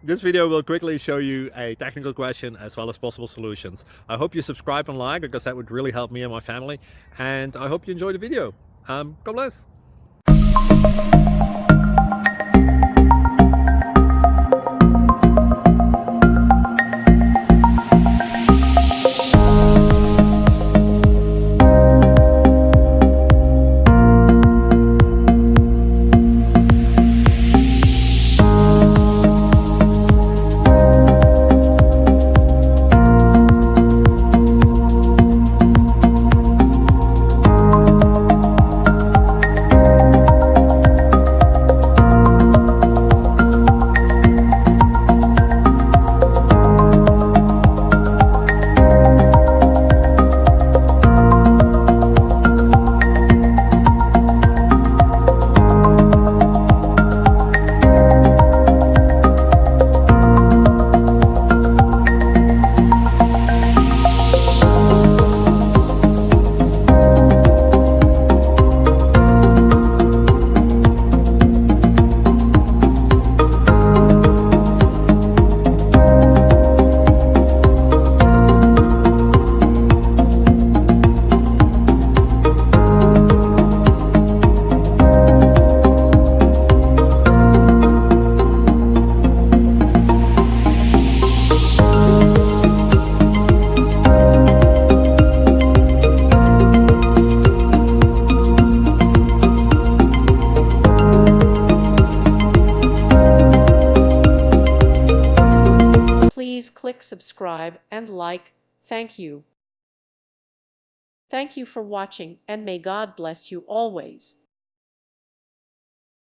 This video will quickly show you a technical question as well as possible solutions. I hope you subscribe and like, because that would really help me and my family. And I hope you enjoy the video. God bless. Please click subscribe and like. Thank you. Thank you for watching, and may God bless you always.